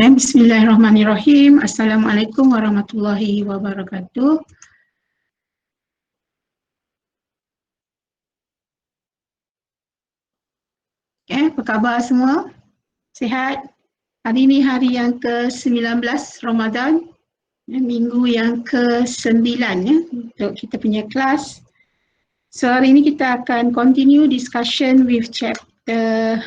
Okay, bismillahirrahmanirrahim. Assalamualaikum warahmatullahi wabarakatuh. Okay, apa khabar semua? Sihat? Hari ini hari yang ke-19 Ramadan, minggu yang ke-9 untuk kita punya kelas. So hari ini kita akan continue discussion with chapter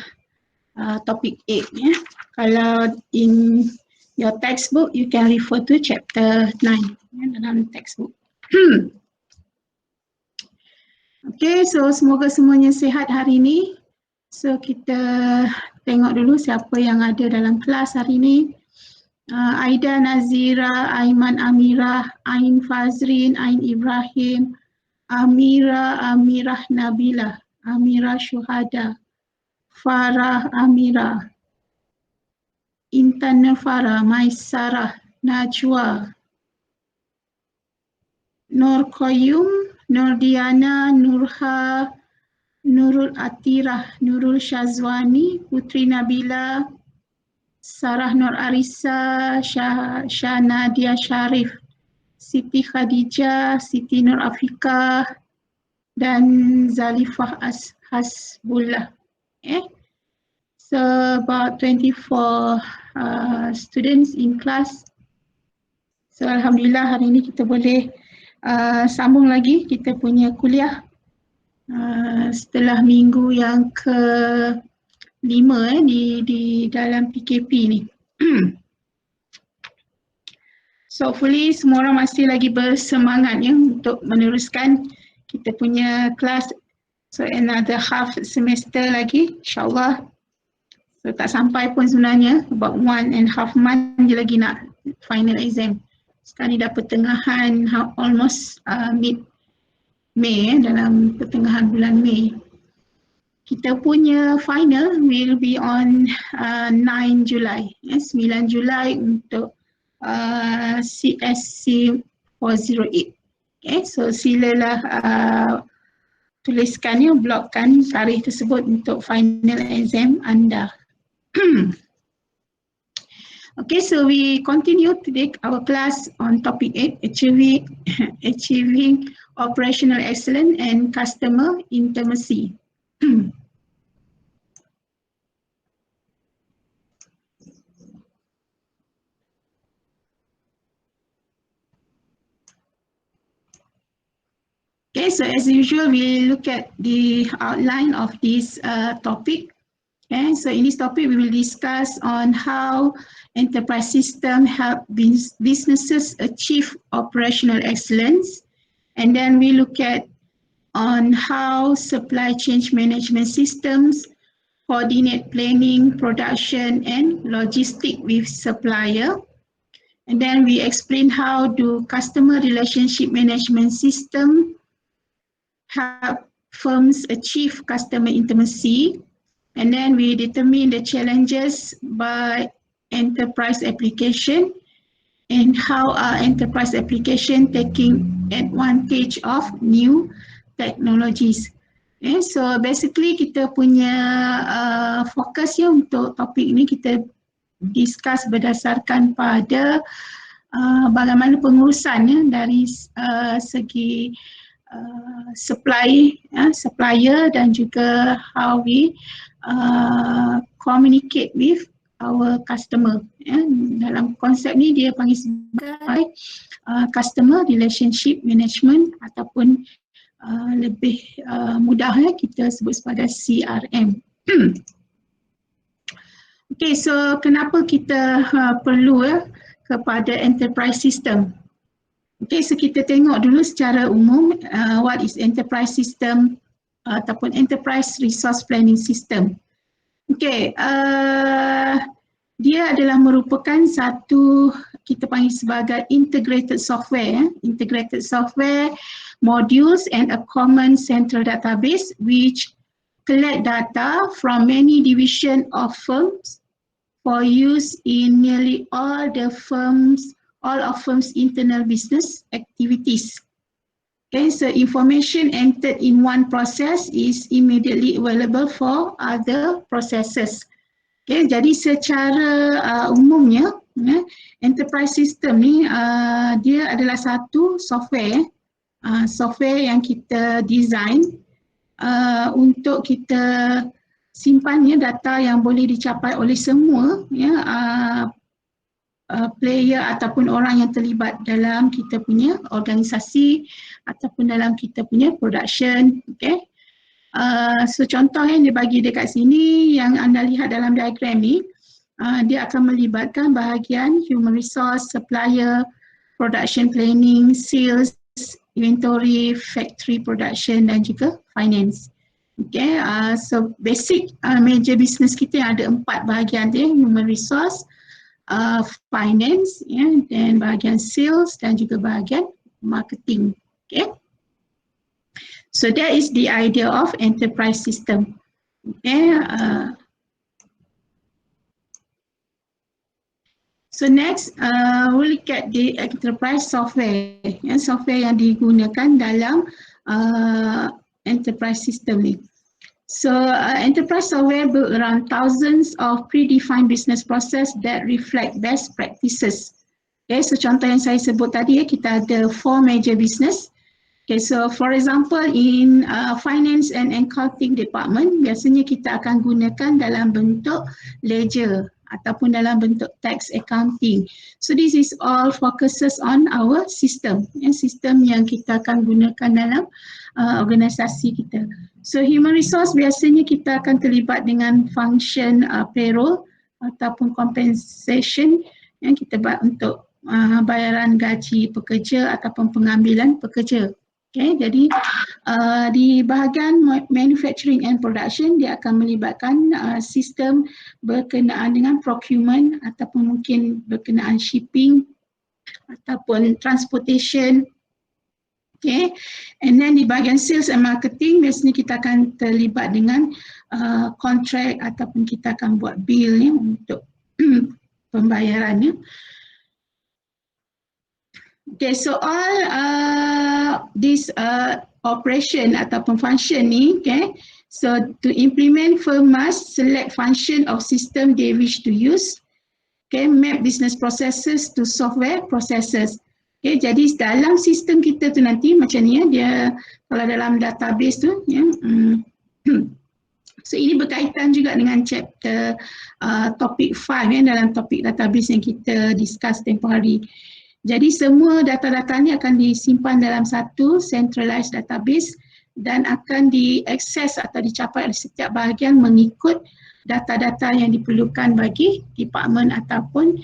topic 8 ya. Kalau in your textbook, you can refer to chapter 9 dalam textbook. Okay, so semoga semuanya sihat hari ini. So kita tengok dulu siapa yang ada dalam kelas hari ini. Aida Nazira, Aiman Amirah, Ain Fazrin, Ain Ibrahim, Amirah Nabila, Amirah Syuhada, Farah Amirah, Intan Nafara, Maisarah, Najwa, Nur Qayyum, Nur Diana, Nurha, Nurul Atirah, Nurul Syazwani, Putri Nabila, Sarah Nur Arisa, Syah Nadia Syarif, Siti Khadijah, Siti Nur Afika, dan Zalifah Hasbullah. So about 24 students in class. So alhamdulillah hari ini kita boleh sambung lagi kita punya kuliah setelah minggu yang ke-5 di dalam PKP ni. So hopefully semua orang masih lagi bersemangat untuk meneruskan kita punya kelas. So another half semester lagi insyaAllah. So tak sampai pun sebenarnya, about 1.5 month je lagi nak final exam. Sekarang ni dah pertengahan, almost mid-May, dalam pertengahan bulan Mei. Kita punya final will be on 9 Julai, 9 Julai untuk CSC 408. Okay, so silalah tuliskan blokkan tarikh tersebut untuk final exam anda. Okay, so we continue today our class on topic 8, achieving operational excellence and customer intimacy. Okay, so as usual, we look at the outline of this topic. Okay, so in this topic, we will discuss on how enterprise system help businesses achieve operational excellence. And then we look at on how supply chain management systems coordinate planning, production, and logistics with supplier. And then we explain how do customer relationship management system help firms achieve customer intimacy. And then we determine the challenges by enterprise application and how are enterprise application taking advantage of new technologies. Okay, so basically kita punya fokus untuk topik ini kita discuss berdasarkan pada bagaimana pengurusan dari segi supplier dan juga how we communicate with our customer. Dalam konsep ni dia panggil sebagai customer relationship management ataupun lebih mudah kita sebut sebagai CRM. Okay, so kenapa kita perlu kepada enterprise system? Okay, so kita tengok dulu secara umum what is enterprise system ataupun enterprise resource planning system. Okay, dia adalah merupakan satu kita panggil sebagai integrated software, integrated software modules and a common central database which collect data from many division of firms for use in nearly all of firms' internal business activities. Okay, so information entered in one process is immediately available for other processes. Okay, jadi secara umumnya enterprise system ni dia adalah satu software software yang kita design untuk kita simpannya data yang boleh dicapai oleh semua player ataupun orang yang terlibat dalam kita punya organisasi ataupun dalam kita punya production. Okay. So contoh yang dia bagi dekat sini yang anda lihat dalam diagram ni, dia akan melibatkan bahagian human resource, supplier, production planning, sales, inventory, factory production dan juga finance. Okay, so basic major business kita yang ada 4 bahagian dia, human resource, finance, dan bahagian sales dan juga bahagian marketing. Okay. So that is the idea of enterprise system. Okay. So next, we'll look at the enterprise software. Software yang digunakan dalam enterprise system ni. So enterprise software built around thousands of predefined business process that reflect best practices. Okay, so contoh yang saya sebut tadi, kita ada 4 major business. Okay, so for example, in finance and accounting department, biasanya kita akan gunakan dalam bentuk ledger ataupun dalam bentuk tax accounting. So this is all focuses on our system, sistem yang kita akan gunakan dalam organisasi kita. So human resource biasanya kita akan terlibat dengan function payroll ataupun compensation yang kita buat untuk bayaran gaji pekerja ataupun pengambilan pekerja. Okay, jadi di bahagian manufacturing and production dia akan melibatkan sistem berkenaan dengan procurement ataupun mungkin berkenaan shipping ataupun transportation. Okay, and then di bahagian sales and marketing biasanya kita akan terlibat dengan kontrak ataupun kita akan buat bill untuk pembayarannya. Okay, so all this operation ataupun function ni, okay, so to implement, firm must select function of system they wish to use, okay, map business processes to software processes. Okay, jadi dalam sistem kita tu nanti macam ni dia kalau dalam database tu, so ini berkaitan juga dengan chapter topik 5 dalam topik database yang kita discuss tempoh hari. Jadi semua data-data ni akan disimpan dalam satu centralized database dan akan diakses atau dicapai oleh setiap bahagian mengikut data-data yang diperlukan bagi department ataupun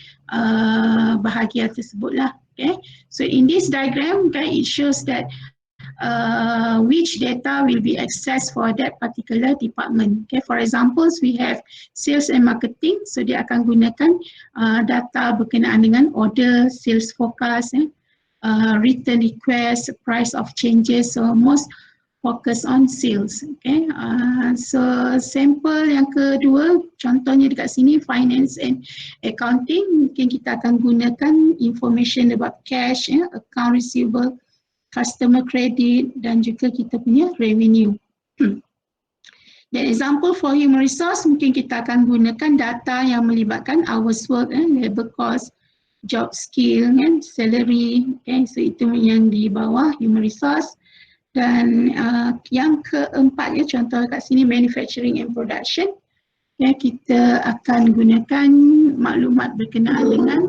bahagian tersebutlah. Okay. So in this diagram, okay, it shows that which data will be accessed for that particular department. Okay, for examples, we have sales and marketing. So dia akan gunakan data berkenaan dengan order, sales forecast, return request, price of changes. So most focus on sales. Okay, so sampel yang kedua, contohnya dekat sini finance and accounting. Mungkin kita akan gunakan information about cash, account receivable, customer credit dan juga kita punya revenue. Dan example for human resource, mungkin kita akan gunakan data yang melibatkan hours work, labor cost, job skill, salary. Okay, so itu yang di bawah human resource. Dan yang keempat contoh kat sini manufacturing and production. Ya, kita akan gunakan maklumat berkenaan dengan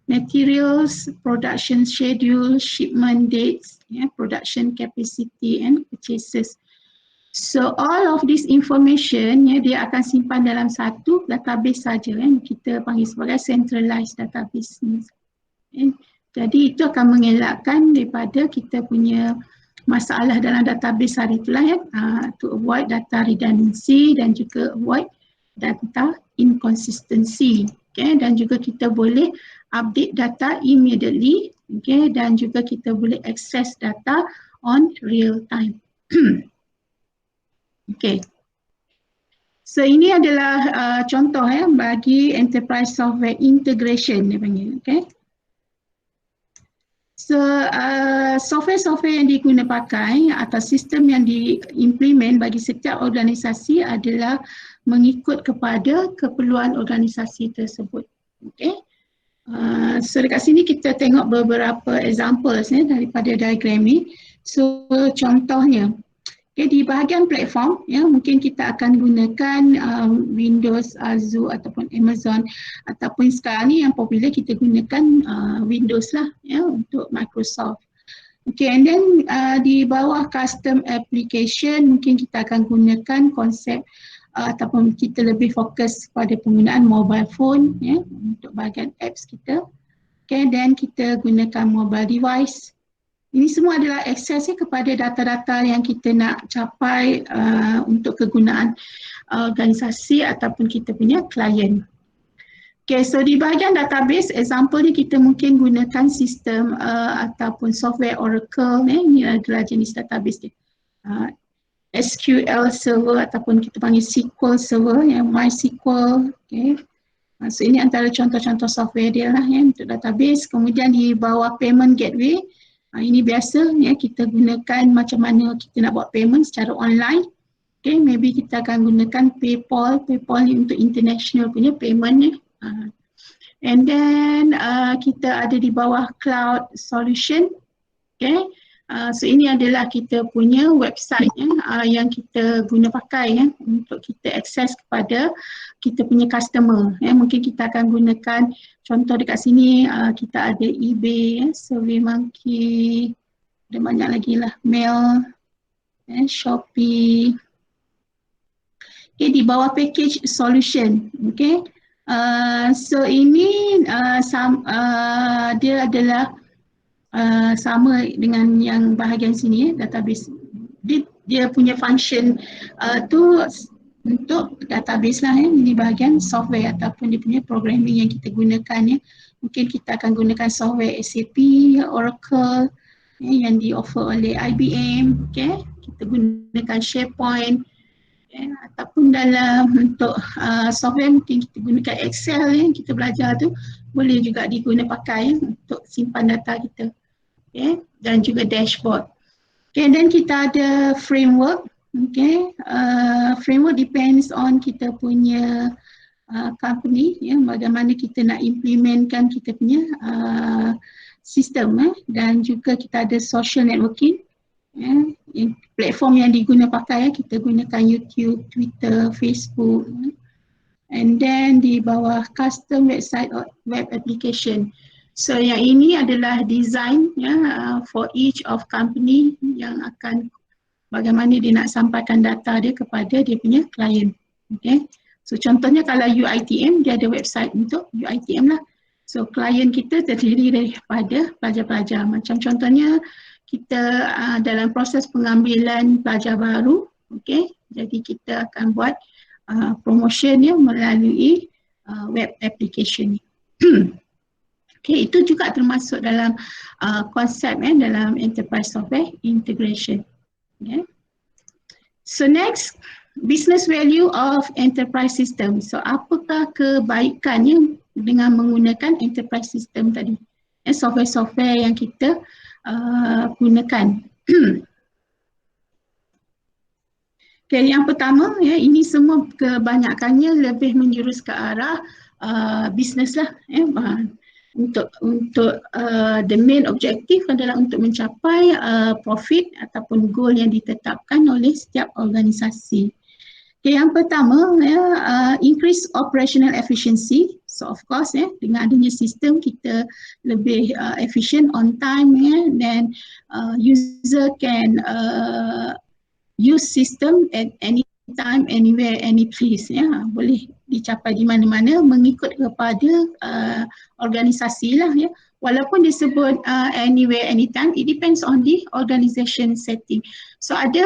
materials, production schedule, shipment dates, production capacity and purchases. So all of this information dia akan simpan dalam satu database saja kita panggil sebagai centralized database. Jadi itu akan mengelakkan daripada kita punya masalah dalam database hari itulah to avoid data redundancy dan juga avoid data inconsistency. Okay, dan juga kita boleh update data immediately, okay, dan juga kita boleh access data on real time. Okay. So ini adalah contoh bagi enterprise software integration dia panggil, okay. So software-software yang diguna pakai atau sistem yang diimplement bagi setiap organisasi adalah mengikut kepada keperluan organisasi tersebut. Okay. So dekat sini kita tengok beberapa examples daripada diagram ni. So contohnya, okay, di bahagian platform mungkin kita akan gunakan Windows, Azure ataupun Amazon, ataupun sekarang ni yang popular kita gunakan Windows lah untuk Microsoft. Okay, and then di bawah custom application mungkin kita akan gunakan konsep ataupun kita lebih fokus pada penggunaan mobile phone untuk bahagian apps kita. Okay, dan kita gunakan mobile device. Ini semua adalah akses kepada data-data yang kita nak capai untuk kegunaan organisasi ataupun kita punya klien. Okay, so di bahagian database, example ni kita mungkin gunakan sistem ataupun software Oracle, ini adalah jenis database dia. SQL server ataupun kita panggil SQL server, MySQL. Okay. So ini antara contoh-contoh software dia lah untuk database. Kemudian di bawah payment gateway, ini biasa kita gunakan macam mana kita nak buat payment secara online. Okay, maybe kita akan gunakan PayPal. PayPal ni untuk international punya payment and then kita ada di bawah cloud solution. Okay. So ini adalah kita punya website yang kita guna pakai untuk kita akses kepada kita punya customer. Mungkin kita akan gunakan contoh dekat sini kita ada eBay, SurveyMonkey, ada banyak lagi lah, Mail, Shopee. Okay, di bawah package solution. Okay. So ini dia adalah sama dengan yang bahagian sini database. Dia punya function tu untuk database lah ini bahagian software ataupun dia punya programming yang kita gunakan Mungkin kita akan gunakan software SAP, Oracle yang di-offer oleh IBM. Okay. Kita gunakan SharePoint ataupun dalam untuk software mungkin kita gunakan Excel yang kita belajar tu boleh juga diguna pakai untuk simpan data kita. Okay, dan juga dashboard. Okay, dan kita ada framework. Okay, framework depends on kita punya company, bagaimana kita nak implementkan kita punya sistem dan juga kita ada social networking. Platform yang diguna pakai kita gunakan YouTube, Twitter, Facebook. And then di bawah custom website or web application. So yang ini adalah design for each of company yang akan bagaimana dia nak sampaikan data dia kepada dia punya klien. Okay. So contohnya kalau UiTM dia ada website untuk UiTM lah. So klien kita terdiri daripada pelajar-pelajar. Macam contohnya kita dalam proses pengambilan pelajar baru. Okay. Jadi kita akan buat promotion melalui web application ni. Okay, itu juga termasuk dalam konsep dalam enterprise software integration. Okay. So next, business value of enterprise system. So apakah kebaikannya dengan menggunakan enterprise system tadi? Software-software yang kita gunakan. Okay, yang pertama ini semua kebanyakannya lebih menjurus ke arah bisnes lah. Untuk the main objective adalah untuk mencapai profit ataupun goal yang ditetapkan oleh setiap organisasi. Okay, yang pertama increase operational efficiency. So of course dengan adanya sistem kita lebih efficient on time then user can use system at any time, anywhere, any place. Boleh dicapai di mana-mana mengikut kepada organisasi lah. Walaupun disebut anywhere, anytime, it depends on the organization setting. So ada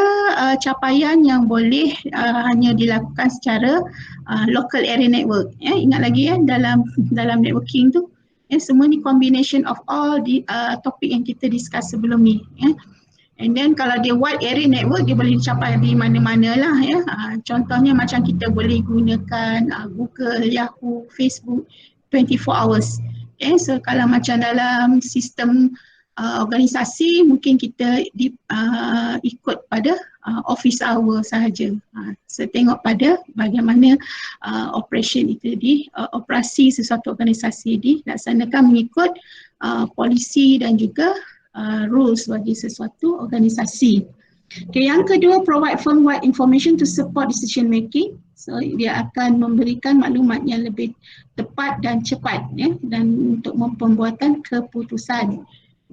capaian yang boleh hanya dilakukan secara local area network. Ingat lagi dalam networking tu semua ni combination of all the topik yang kita discuss sebelum ni. And then kalau dia wide area network dia boleh dicapai di mana-mana lah contohnya macam kita boleh gunakan Google, Yahoo, Facebook 24 hours. So kalau macam dalam sistem organisasi mungkin kita ikut pada office hour sahaja. So tengok pada bagaimana operation itu operasi sesuatu organisasi dilaksanakan mengikut polisi dan juga rules bagi sesuatu organisasi. Okay, yang kedua, provide firm-wide information to support decision making. So dia akan memberikan maklumat yang lebih tepat dan cepat dan untuk pembuatan keputusan.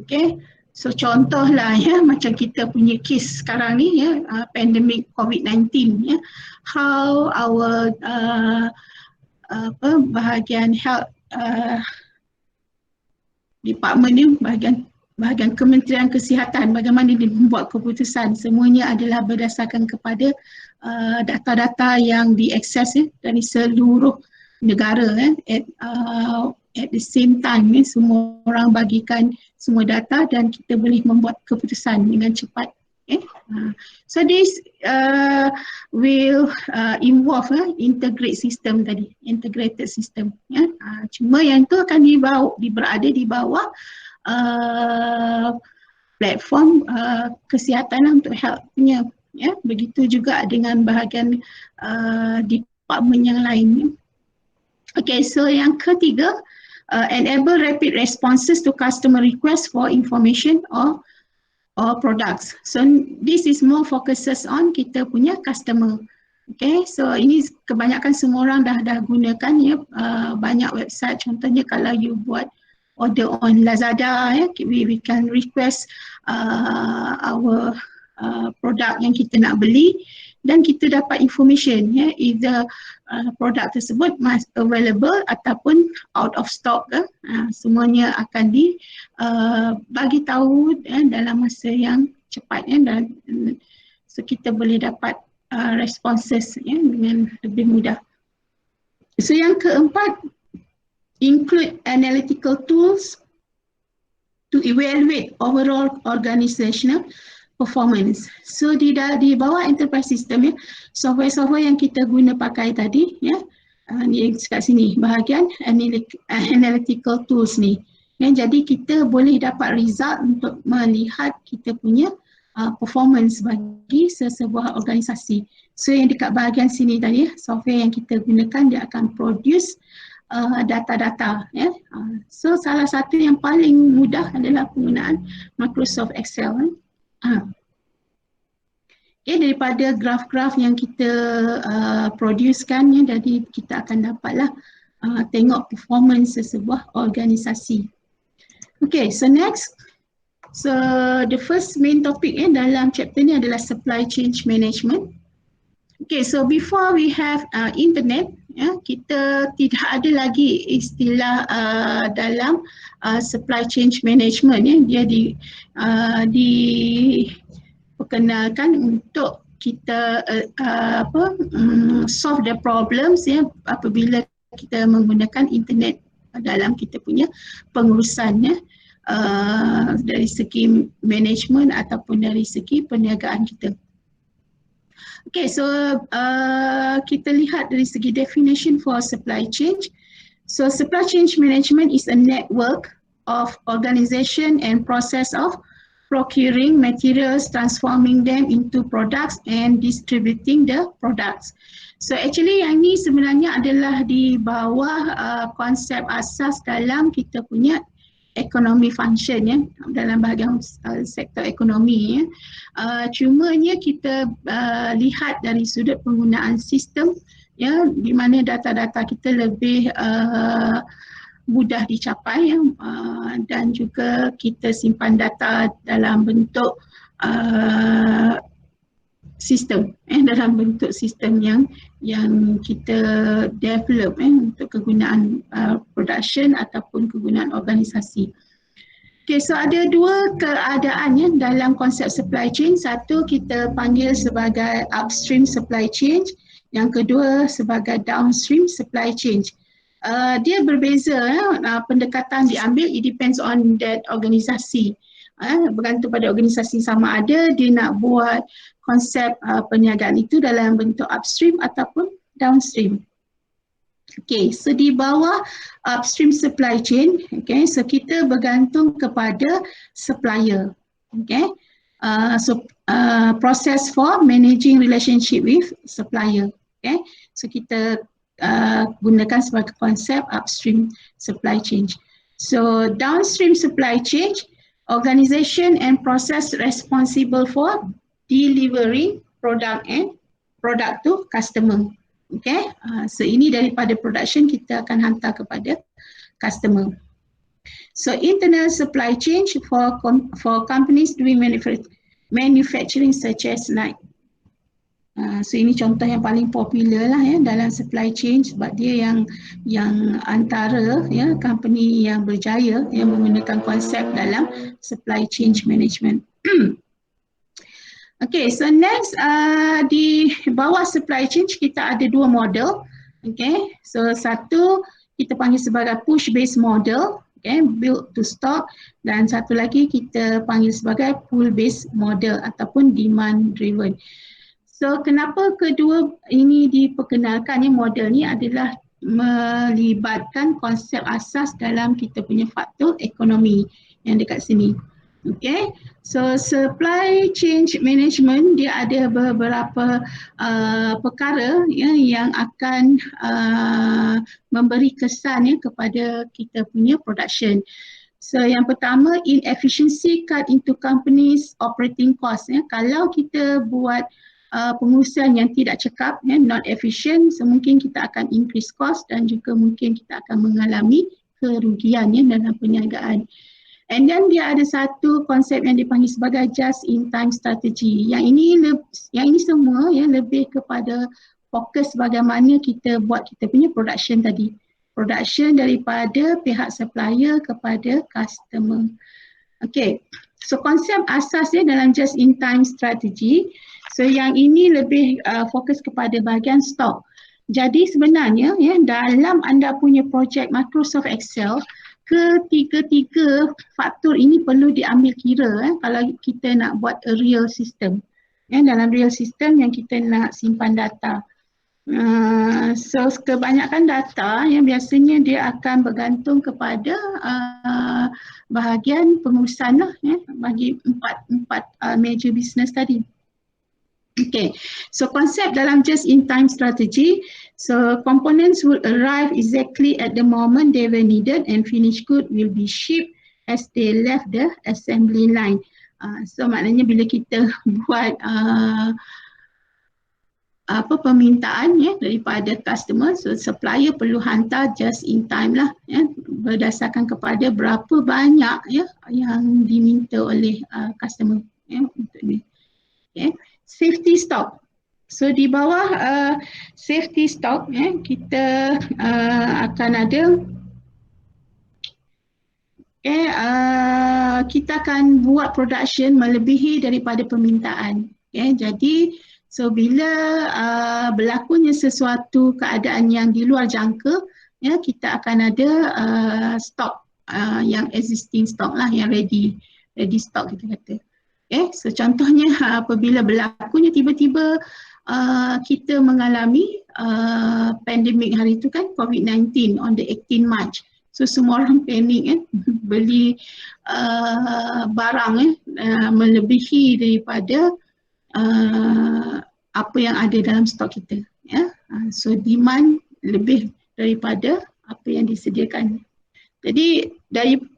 Okay, so contohlah macam kita punya kes sekarang ni pandemik COVID-19 how our bahagian health department ni, bahagian Kementerian Kesihatan, bagaimana dia membuat keputusan, semuanya adalah berdasarkan kepada data-data yang diakses dari seluruh negara at the same time semua orang bagikan semua data dan kita boleh membuat keputusan dengan cepat. So this will involve integrated system tadi, integrated system. Cuma yang itu akan berada di bawah platform kesihatan untuk health punya. Begitu juga dengan bahagian department yang lain. Okay, so yang ketiga, enable rapid responses to customer requests for information or products. So this is more focuses on kita punya customer. Okay, so ini kebanyakan semua orang dah gunakan banyak website. Contohnya kalau you buat order on Lazada, we can request our produk yang kita nak beli dan kita dapat information either produk tersebut masih available ataupun out of stock. Semuanya akan bagi tahu dalam masa yang cepat dan so kita boleh dapat responses dengan lebih mudah. So yang keempat, include analytical tools to evaluate overall organizational performance. So di bawah enterprise system software-software yang kita guna pakai tadi ni kat sini bahagian analytical tools ni. Jadi kita boleh dapat result untuk melihat kita punya performance bagi sesebuah organisasi. So yang dekat bahagian sini tadi software yang kita gunakan dia akan produce data-data. So salah satu yang paling mudah adalah penggunaan Microsoft Excel. Okay, daripada graf-graf yang kita producekan jadi kita akan dapatlah tengok performance sesebuah organisasi. Okay, so next, so the first main topic dalam chapter ni adalah supply chain management. Okay, so before we have internet, kita tidak ada lagi istilah dalam supply chain management. Dia diperkenalkan untuk kita solve the problems apabila kita menggunakan internet dalam kita punya pengurusan dari segi management ataupun dari segi perniagaan kita. Okay, so kita lihat dari segi definition for supply chain. So supply chain management is a network of organization and process of procuring materials, transforming them into products and distributing the products. So actually yang ni sebenarnya adalah di bawah konsep asas dalam kita punya ekonomi function dalam bahagian sektor ekonomi cumanya kita lihat dari sudut penggunaan sistem di mana data-data kita lebih mudah dicapai dan juga kita simpan data dalam bentuk sistem dalam bentuk sistem yang kita develop untuk kegunaan production ataupun kegunaan organisasi. Okay, so ada dua keadaan dalam konsep supply chain. Satu kita panggil sebagai upstream supply chain, yang kedua sebagai downstream supply chain. Dia berbeza, pendekatan diambil, it depends on that organisasi. Bergantung pada organisasi sama ada dia nak buat konsep perniagaan itu dalam bentuk upstream ataupun downstream. Okay, so di bawah upstream supply chain, okay, so kita bergantung kepada supplier, okay. Process for managing relationship with supplier, okay. So kita gunakan sebagai konsep upstream supply chain. So downstream supply chain, organization and process responsible for delivering product to customer. Okay, so ini daripada production kita akan hantar kepada customer. So internal supply chain for companies doing manufacturing such as like so ini contoh yang paling popular lah ya dalam supply chain sebab dia yang antara ya company yang berjaya yang menggunakan konsep dalam supply chain management. Okay, so next di bawah supply chain kita ada dua model. Okay, so satu kita panggil sebagai push based model, okay, build to stock, dan satu lagi kita panggil sebagai pull based model ataupun demand driven. So kenapa kedua ini diperkenalkan ya, model ni adalah melibatkan konsep asas dalam kita punya faktor ekonomi yang dekat sini. Okay, so supply chain management dia ada beberapa perkara ya, yang akan memberi kesan ya, kepada kita punya production. So yang pertama, inefficiency cut into companies operating cost ya. Kalau kita buat pengurusan yang tidak cekap ya, not efficient, so mungkin kita akan increase cost dan juga mungkin kita akan mengalami kerugian ya, dalam perniagaan. And then dia ada satu konsep yang dipanggil sebagai just-in-time strategy. Yang ini semua ya lebih kepada fokus bagaimana kita buat kita punya production tadi. Production daripada pihak supplier kepada customer. Okay, so konsep asasnya dalam just-in-time strategy. So yang ini lebih fokus kepada bahagian stok. Jadi sebenarnya ya dalam anda punya projek Microsoft Excel, ketiga-tiga faktor ini perlu diambil kira kalau kita nak buat a real system. Dalam real system yang kita nak simpan data. So kebanyakan data yang biasanya dia akan bergantung kepada bahagian pengurusan lah, bagi empat major business tadi. Okay, so konsep dalam just-in-time strategy, so components will arrive exactly at the moment they were needed and finished good will be shipped as they left the assembly line. So maknanya bila kita buat permintaan ya daripada customer, so supplier perlu hantar just-in-time lah ya, berdasarkan kepada berapa banyak ya yang diminta oleh customer ya untuk ni. Okay. Safety stock. So di bawah safety stock kita akan ada kita akan buat production melebihi daripada permintaan. Jadi so bila berlakunya sesuatu keadaan yang di luar jangka ya, kita akan ada stock yang existing stock lah, yang ready stock kita kata. So contohnya apabila berlakunya tiba-tiba kita mengalami pandemik hari itu kan, COVID-19 on the 18 March. So semua orang panik beli barang melebihi daripada apa yang ada dalam stok kita. So demand lebih daripada apa yang disediakan. Jadi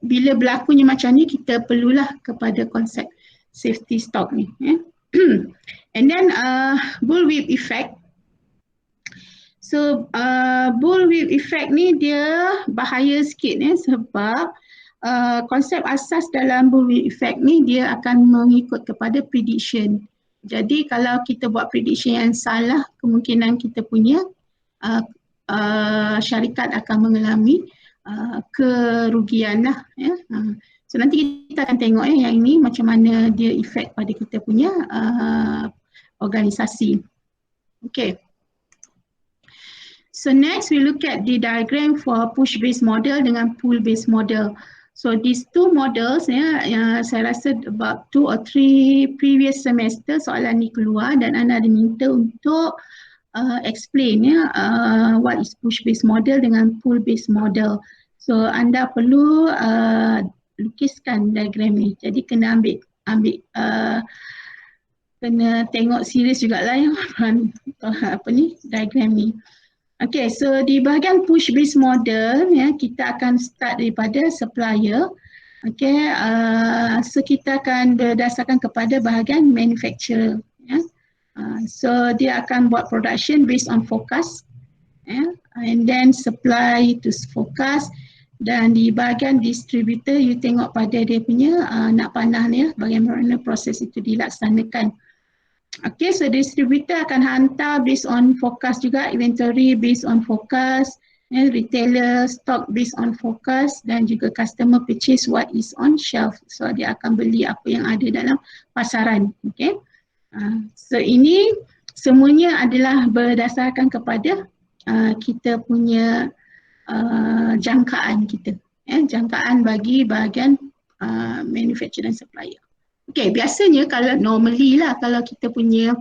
bila berlakunya macam ni, kita perlulah kepada konsep safety stock ni. And then bullwhip effect. So bullwhip effect ni dia bahaya sikit sebab konsep asas dalam bullwhip effect ni dia akan mengikut kepada prediction. Jadi kalau kita buat prediction yang salah, kemungkinan kita punya syarikat akan mengalami kerugian lah ya. So nanti kita akan tengok yang ini macam mana dia efek pada kita punya organisasi. Okay. So next we look at the diagram for push based model dengan pull based model. So these two models yang saya rasa about 2 or 3 previous semester soalan ni keluar dan anda diminta untuk explain ya what is push based model dengan pull based model. So anda perlu lukiskan diagram ni. Jadi kena ambil kena tengok serius jugalah ya apa ni diagram ni. Okay, so di bahagian push based model ya kita akan start daripada supplier. Okay, so kita akan berdasarkan kepada bahagian manufacturer. Ya. So dia akan buat production based on forecast, and then supply to forecast. Dan di bahagian distributor, you tengok pada dia punya nak panah ni, bagaimana proses itu dilaksanakan. Okay, so distributor akan hantar based on forecast juga, inventory based on forecast, retailer stock based on forecast, dan juga customer purchase what is on shelf. So dia akan beli apa yang ada dalam pasaran. Okay, so ini semuanya adalah berdasarkan kepada kita punya jangkaan kita, jangkaan bagi bahagian manufacturer dan supplier. Okay, biasanya kalau normally lah kalau kita punya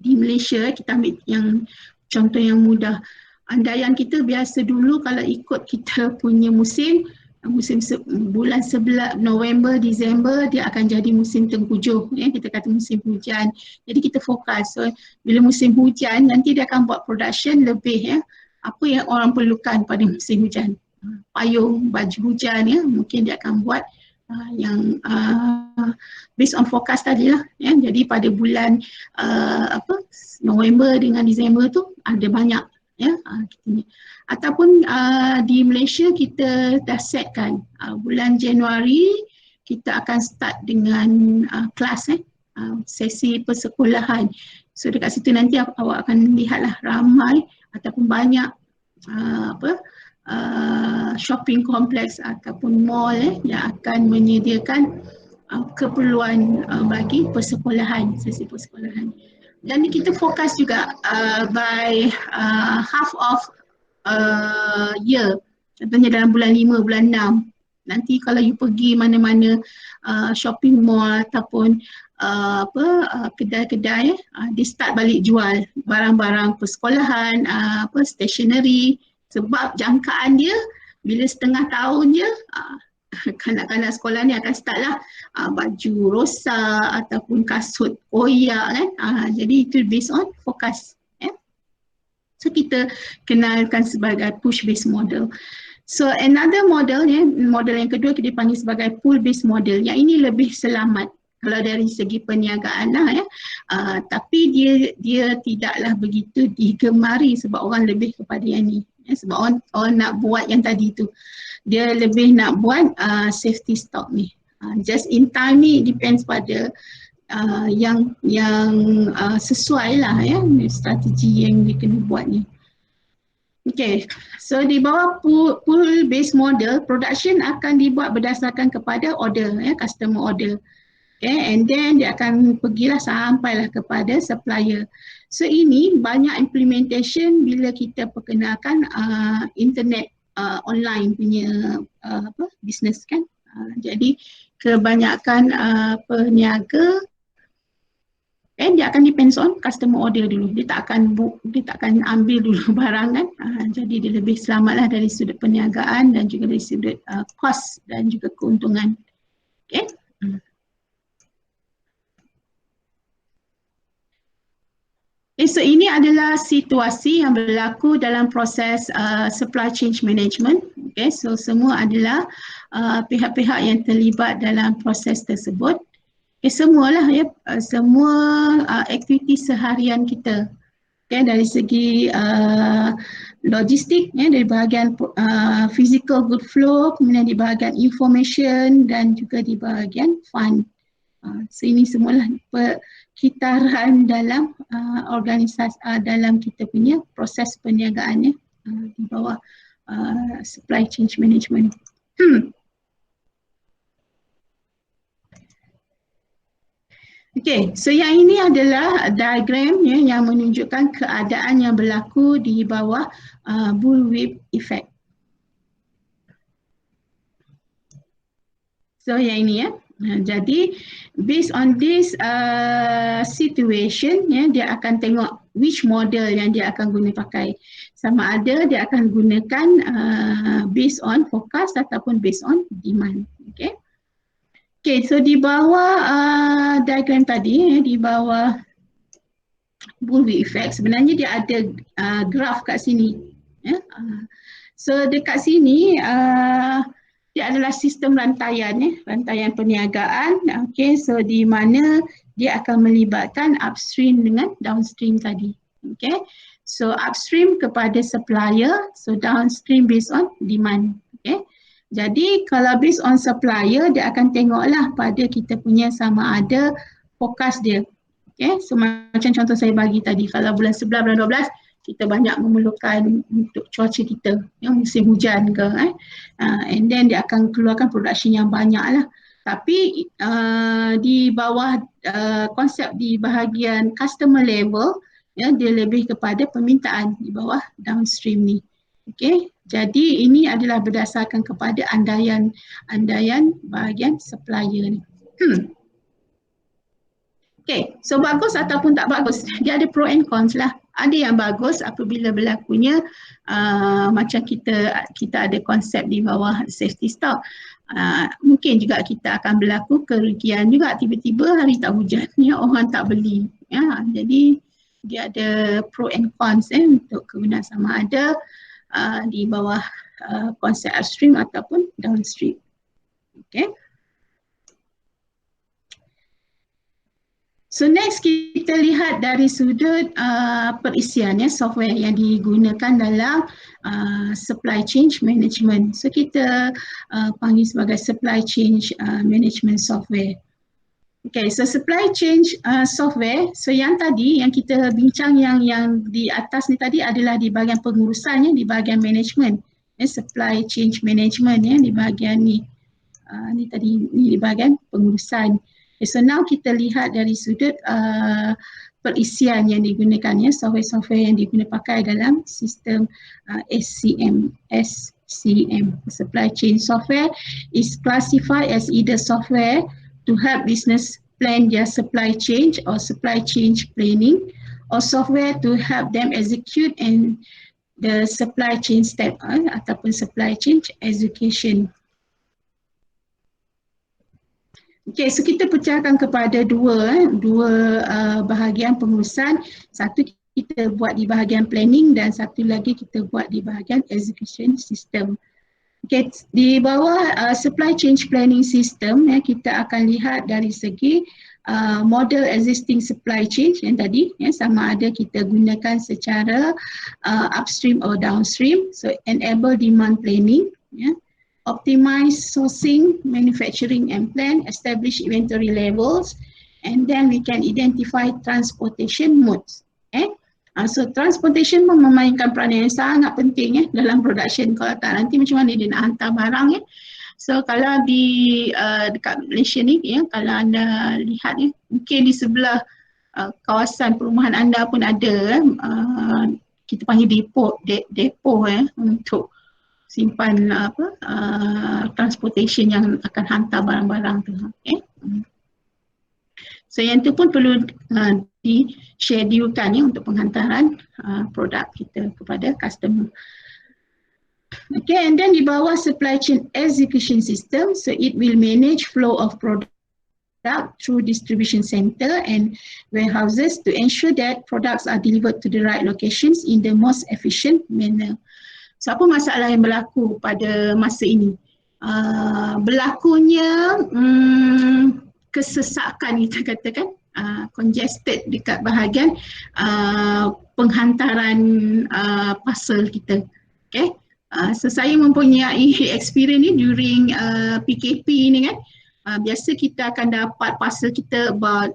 di Malaysia, kita ambil yang contoh yang mudah. Andaian kita biasa dulu kalau ikut kita punya musim bulan 11 November, Disember dia akan jadi musim tengkujuh, kita kata musim hujan. Jadi kita fokus. So bila musim hujan nanti dia akan buat production lebih apa yang orang perlukan pada musim hujan. Payung, baju hujan mungkin dia akan buat yang based on forecast tadi lah. Jadi pada bulan November dengan Disember tu ada banyak ataupun di Malaysia kita dah setkan bulan Januari kita akan start dengan kelas sesi persekolahan. So dekat situ nanti awak akan lihatlah ramai ataupun banyak shopping complex ataupun mall yang akan menyediakan keperluan bagi persekolahan, sesi persekolahan. Dan kita fokus juga by half of year. Contohnya dalam bulan 5, bulan 6. Nanti kalau you pergi mana-mana shopping mall ataupun kedai-kedai, dia start balik jual barang-barang persekolahan, stationery. Sebab jangkaan dia bila setengah tahun je kanak-kanak sekolah ni akan start lah baju rosak ataupun kasut koyak kan. Jadi itu based on forecast. So kita kenalkan sebagai push based model. So another model model yang kedua kita panggil sebagai pull based model. Yang ini lebih selamat kalau dari segi perniagaan lah tapi dia tidaklah begitu digemari sebab orang lebih kepada yang ni. Sebab orang nak buat yang tadi tu, dia lebih nak buat safety stock ni. Just in time ni depends pada yang sesuai lah strategi yang dia kena buat ni. Okay, so di bawah pull based model, production akan dibuat berdasarkan kepada order, customer order. Okay, and then dia akan pergilah sampailah kepada supplier. So ini banyak implementation bila kita perkenalkan internet online punya business kan. Jadi kebanyakan peniaga dia akan depends on customer order dulu. Dia tak akan ambil dulu barang kan. Jadi dia lebih selamatlah dari sudut perniagaan dan juga dari sudut cost dan juga keuntungan. Okay. So ini adalah situasi yang berlaku dalam proses supply chain management. Okay, so semua adalah pihak-pihak yang terlibat dalam proses tersebut. Semualah semua aktiviti seharian kita. Okay, dari segi logistik, dari bahagian physical good flow, kemudian di bahagian information dan juga di bahagian fund. So ini semualah perkitaran dalam organisasi dalam kita punya proses perniagaan di bawah supply chain management. Okay, so yang ini adalah diagram yang menunjukkan keadaan yang berlaku di bawah bullwhip effect. So yang ini jadi based on this situation dia akan tengok which model yang dia akan guna pakai. Sama ada dia akan gunakan based on forecast ataupun based on demand. Okay. Okay, so di bawah diagram tadi, di bawah Bowlby effect, sebenarnya dia ada graf kat sini. So dekat sini dia adalah sistem rantaian, rantaian perniagaan. Okay, so di mana dia akan melibatkan upstream dengan downstream tadi. Okay, so upstream kepada supplier, so downstream based on demand. Okay, jadi kalau based on supplier, dia akan tengoklah pada kita punya sama ada forecast dia. Okay, so macam contoh saya bagi tadi, kalau bulan 11, bulan 12, kita banyak memerlukan untuk cuaca kita, musim hujan ke, and then dia akan keluarkan production yang banyak lah. Tapi di bawah konsep di bahagian customer level, dia lebih kepada permintaan di bawah downstream ni. Okay, jadi ini adalah berdasarkan kepada andaian bahagian supplier ni. Okay, so bagus ataupun tak bagus, dia ada pro and cons lah. Ada yang bagus apabila berlakunya macam kita ada konsep di bawah safety stock. Mungkin juga kita akan berlaku kerugian juga, tiba-tiba hari tak hujan, orang tak beli. Jadi dia ada pro and cons untuk kegunaan sama ada di bawah konsep upstream ataupun downstream. Okay. So next kita lihat dari sudut perisian software yang digunakan dalam supply chain management. So kita panggil sebagai supply chain management software. Okay, so supply chain software, so yang tadi yang kita bincang yang di atas ni tadi adalah di bahagian pengurusan, di bahagian management, supply chain management di bahagian ni. Ni tadi ni di bahagian pengurusan. Okay, so now kita lihat dari sudut perisian yang digunakan, software-software yang digunakan pakai dalam sistem SCM. Supply chain software is classified as either software to help business plan their supply chain or supply chain planning, or software to help them execute and the supply chain step ataupun supply chain execution. Okay, so kita pecahkan kepada dua bahagian pengurusan. Satu kita buat di bahagian planning dan satu lagi kita buat di bahagian execution system. Okay, di bawah supply chain planning system, kita akan lihat dari segi model existing supply chain yang tadi, sama ada kita gunakan secara upstream or downstream. So enable demand planning, optimize sourcing, manufacturing and plan, establish inventory levels, and then we can identify transportation modes. So transportation memainkan peranan yang sangat penting dalam production. Kalau tak, nanti macam mana dia nak hantar barang. So kalau di dekat Malaysia ni, kalau anda lihat mungkin di sebelah kawasan perumahan anda pun ada kita panggil depo untuk simpan transportation yang akan hantar barang-barang tu. Okay. So yang tu pun perlu di-schedulekan untuk penghantaran produk kita kepada customer. Okay, and then di bawah supply chain execution system, so it will manage flow of product through distribution center and warehouses to ensure that products are delivered to the right locations in the most efficient manner. So apa masalah yang berlaku pada masa ini? Berlakunya kesesakan, kita katakan congested dekat bahagian penghantaran parcel kita. Okay. So saya mempunyai experience ni during PKP ni kan. Biasa kita akan dapat parcel kita about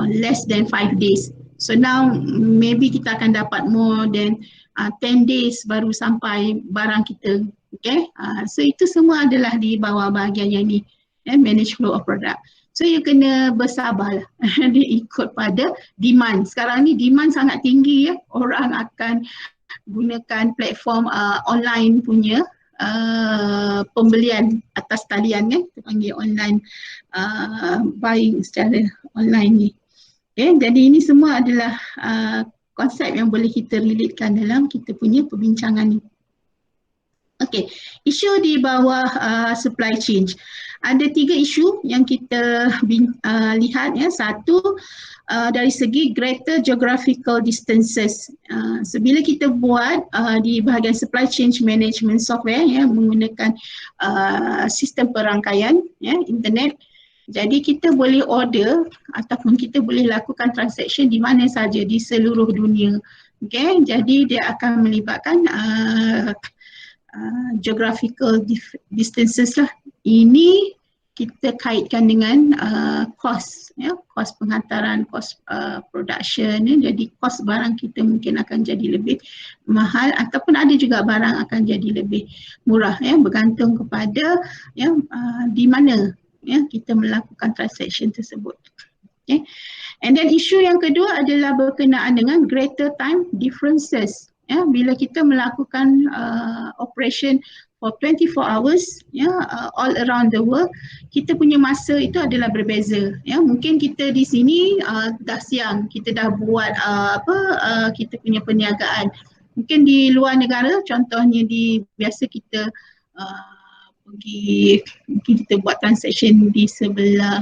less than 5 days. So now maybe kita akan dapat more than 10 days baru sampai barang kita. Okay. So itu semua adalah di bawah bahagian yang ni, manage flow of product. So you kena bersabar lah. Dia ikut pada demand. Sekarang ni demand sangat tinggi orang akan gunakan platform online punya pembelian atas talian kita panggil online buying secara online ni. Okay, jadi ini semua adalah konsep yang boleh kita relatekan dalam kita punya perbincangan ni. Okey, isu di bawah supply chain. Ada 3 isu yang kita lihat ya. Satu, dari segi greater geographical distances. So bila kita buat di bahagian supply chain management software ya, menggunakan sistem perangkaian ya, internet, jadi kita boleh order ataupun kita boleh lakukan transaction di mana saja di seluruh dunia. Okay, jadi dia akan melibatkan geographical distances lah. Ini kita kaitkan dengan cost ya, cost penghantaran, cost production ya. Jadi cost barang kita mungkin akan jadi lebih mahal ataupun ada juga barang akan jadi lebih murah ya, bergantung kepada ya di mana ya kita melakukan transaction tersebut. Okay. And then isu yang kedua adalah berkenaan dengan greater time differences. Ya, bila kita melakukan operation for 24 hours ya, all around the world, kita punya masa itu adalah berbeza ya. Mungkin kita di sini dah siang, kita dah buat kita punya perniagaan. Mungkin di luar negara, contohnya biasa kita pergi, mungkin kita buat transaction di sebelah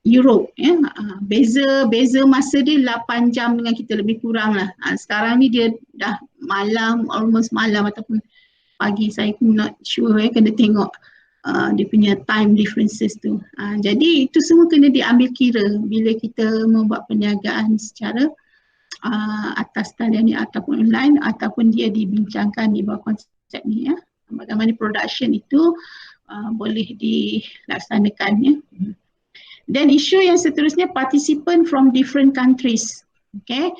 Europe ya, beza masa dia 8 jam dengan kita, lebih kurang lah. Sekarang ni dia dah malam, almost malam ataupun pagi, saya not sure ya, kena tengok dia punya time differences tu. Jadi itu semua kena diambil kira bila kita membuat perniagaan secara atas talian ni ataupun online, ataupun dia dibincangkan di bawah konsep ni ya. Bagaimana production itu boleh dilaksanakan ya. Dan isu yang seterusnya, participant from different countries. Okay,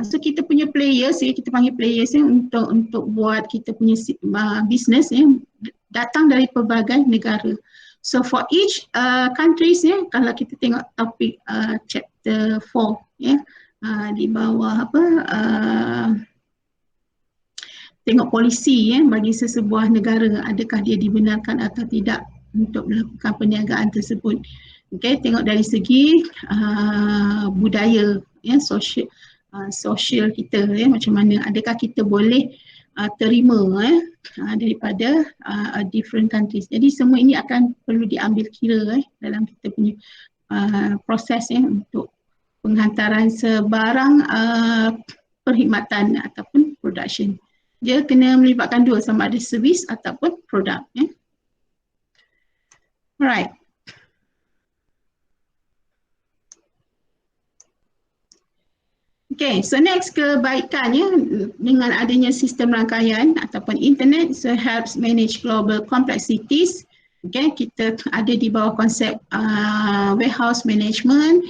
so kita punya players ya, kita panggil players ya, untuk buat kita punya business ya, datang dari pelbagai negara. So for each countries ya, kalau kita tengok topik chapter 4 ya, di bawah tengok polisi ya, bagi sesebuah negara, adakah dia dibenarkan atau tidak untuk melakukan perniagaan tersebut. Okay, tengok dari segi budaya ya, sosial kita ya, macam mana, adakah kita boleh terima daripada different countries. Jadi semua ini akan perlu diambil kira dalam kita punya proses ya, untuk penghantaran sebarang perkhidmatan ataupun production. Dia kena melibatkan dua, sama ada servis ataupun produk ya. Alright. Okay, so next, kebaikan ya, dengan adanya sistem rangkaian ataupun internet, so helps manage global complexities. Okay, kita ada di bawah konsep warehouse management,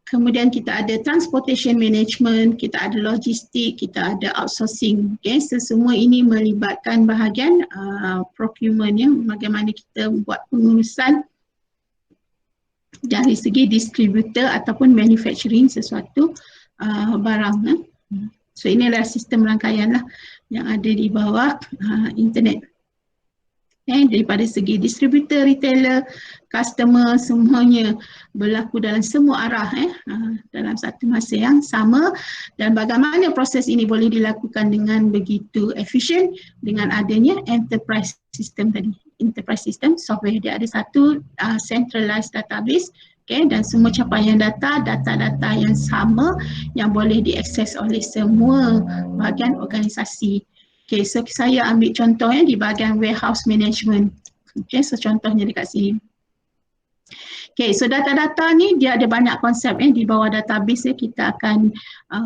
kemudian kita ada transportation management, kita ada logistik, kita ada outsourcing. Okay, so semua ini melibatkan bahagian procurement ya, bagaimana kita buat pengurusan dari segi distributor ataupun manufacturing sesuatu barang. So ini adalah sistem rangkaian lah yang ada di bawah internet. Daripada segi distributor, retailer, customer, semuanya berlaku dalam semua arah dalam satu masa yang sama, dan bagaimana proses ini boleh dilakukan dengan begitu efisien dengan adanya enterprise system tadi. Enterprise system software, dia ada satu centralized database. Okay, dan semua capaian data-data yang sama yang boleh diakses oleh semua bahagian organisasi. Okay, so saya ambil contohnya di bahagian warehouse management. Okay, so contohnya dekat sini. Okay, so data-data ni dia ada banyak konsep di bawah database kita akan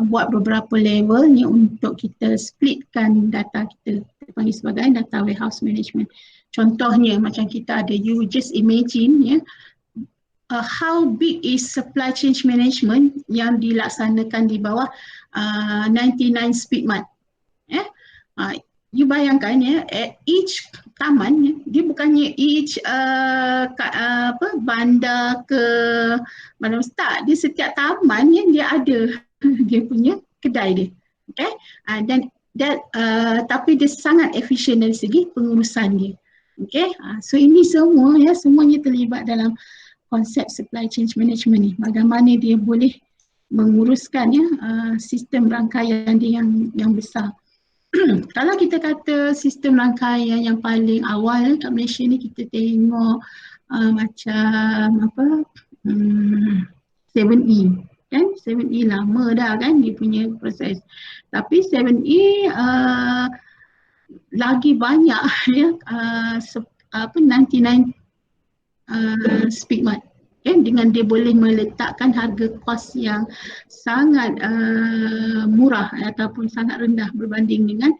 buat beberapa level ni untuk kita splitkan data kita. Kita panggil sebagai data warehouse management. Contohnya macam kita ada, you just imagine ya, how big is supply chain management yang dilaksanakan di bawah 99 Speedmart. You bayangkan ya, at each taman ya, dia bukannya each bandar ke mana start, dia setiap taman ya, dia ada dia punya kedai dia. Okay, dan tapi dia sangat efisien dari segi pengurusan dia. Okay, so ini semua ya, semuanya terlibat dalam konsep supply chain management ni. Bagaimana dia boleh menguruskan ya sistem rangkaian dia yang besar. Kalau kita kata sistem rangkaian yang paling awal kat Malaysia ni, kita tengok macam apa 7E kan, 7E lama dah kan dia punya proses, tapi 7E lagi banyak ya 99 speedmart kan, dengan dia boleh meletakkan harga kos yang sangat murah ataupun sangat rendah berbanding dengan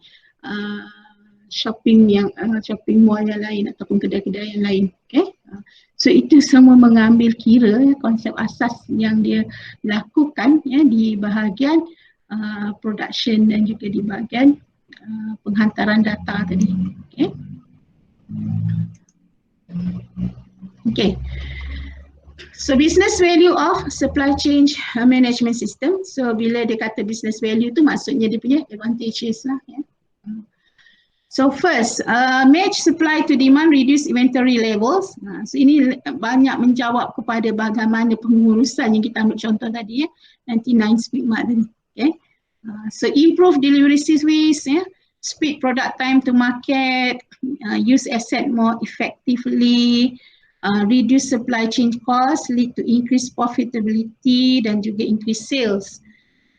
shopping mall yang lain ataupun kedai-kedai yang lain. Okay? So itu semua mengambil kira konsep asas yang dia lakukan ya di bahagian production dan juga di bahagian penghantaran data tadi. Okay. Okay. So business value of supply chain management system. So bila dia kata business value tu maksudnya dia punya advantages lah ya. So first, match supply to demand, reduce inventory levels. So ini banyak menjawab kepada bagaimana pengurusan yang kita ambil contoh tadi ya, 99 speedmart tadi. Okay. So improve delivery service ya, speed product time to market, use asset more effectively, reduce supply chain cost, lead to increased profitability dan juga increase sales.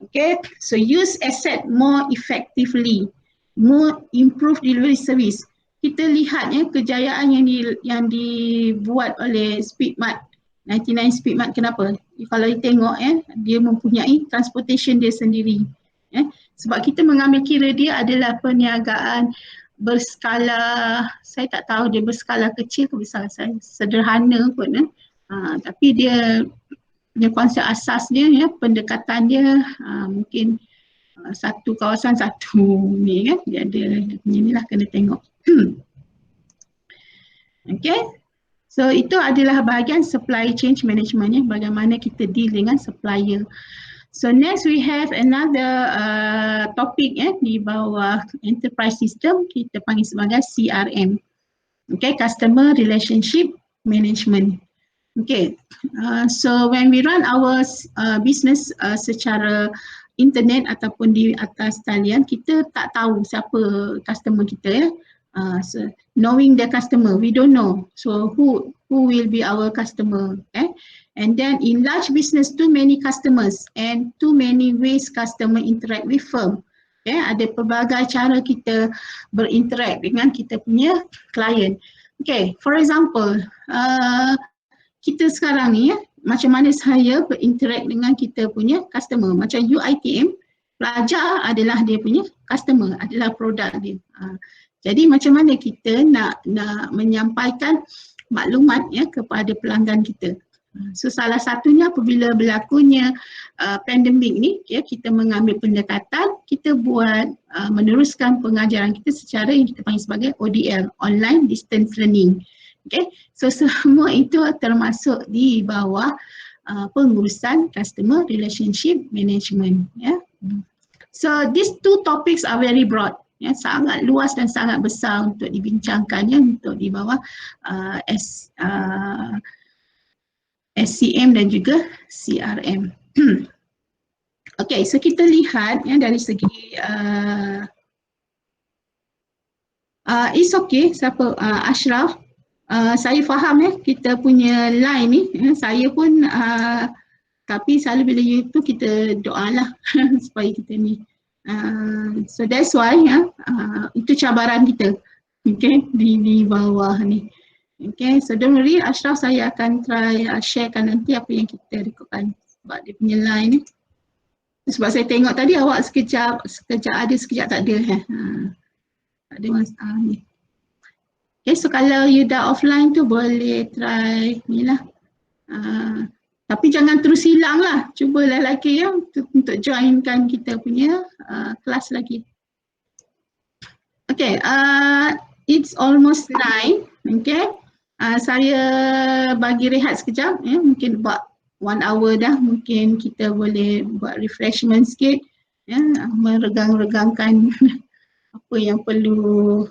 Okay, so use asset more effectively, more improve delivery service. Kita lihat ya kejayaan yang dibuat oleh Speedmart, 99 Speedmart, kenapa? Kalau kita tengok ya, dia mempunyai transportation dia sendiri. Ya. Sebab kita mengambil kira dia adalah perniagaan berskala, saya tak tahu dia berskala kecil ke besar, sederhana pun tapi dia konsep asas dia ya, pendekatan dia mungkin satu kawasan satu ni kan, dia ada inilah kena tengok. Okay, so itu adalah bahagian supply chain management ya, bagaimana kita deal dengan supplier. So next we have another topik ya di bawah enterprise system, kita panggil sebagai CRM. Okay, customer relationship management. Okay, so when we run our business secara internet ataupun di atas talian, kita tak tahu siapa customer kita ya. So knowing the customer, we don't know. So who will be our customer? Okay. And then in large business, too many customers and too many ways customer interact with firm. Okay, ada pelbagai cara kita berinteract dengan kita punya klien. Okay, for example, kita sekarang ni ya, macam mana saya berinteract dengan kita punya customer. Macam UiTM, pelajar adalah dia punya customer, adalah produk dia. Jadi macam mana kita nak menyampaikan maklumat ya kepada pelanggan kita. So salah satunya apabila berlakunya pandemik ni ya, kita mengambil pendekatan, kita buat meneruskan pengajaran kita secara yang kita panggil sebagai ODL, online distance learning. Okay, so semua itu termasuk di bawah pengurusan customer relationship management ya. So these two topics are very broad ya, sangat luas dan sangat besar untuk dibincangkan ya, untuk di bawah SCM dan juga CRM. Okay, so kita lihat ya dari segi it's okay, siapa Ashraf, saya faham ya kita punya line ni ya, saya pun tapi selalu bila YouTube kita doalah supaya kita ni so that's why ya, itu cabaran kita okay di bawah ni. Okay, so don't worry Ashraf, saya akan try sharekan nanti apa yang kita rekodkan sebab dia punya line ni. Sebab saya tengok tadi awak sekejap ada, sekejap tak ada tak ada masalah ni. Okay, so kalau you dah offline tu boleh try ni lah. Tapi jangan terus hilang lah, cubalah lagi ya untuk joinkan kita punya kelas lagi. Okay, it's almost 9, okay. Saya bagi rehat sekejap ya, mungkin buat 1 hour dah, mungkin kita boleh buat refreshment sikit ya, meregang-regangkan apa yang perlu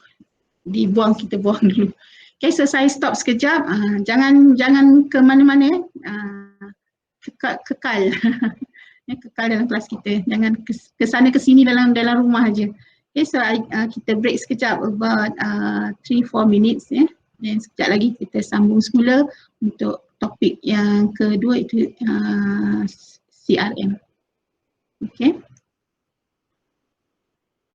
dibuang, kita buang dulu. Okay, so saya stop sekejap, jangan ke mana-mana ya, kekal kekal dalam kelas kita, jangan kesana kesini dalam rumah aja. Okay, so kita break sekejap about 3-4 minutes ya. Dan sekejap lagi kita sambung semula untuk topik yang kedua, itu CRM. Okay.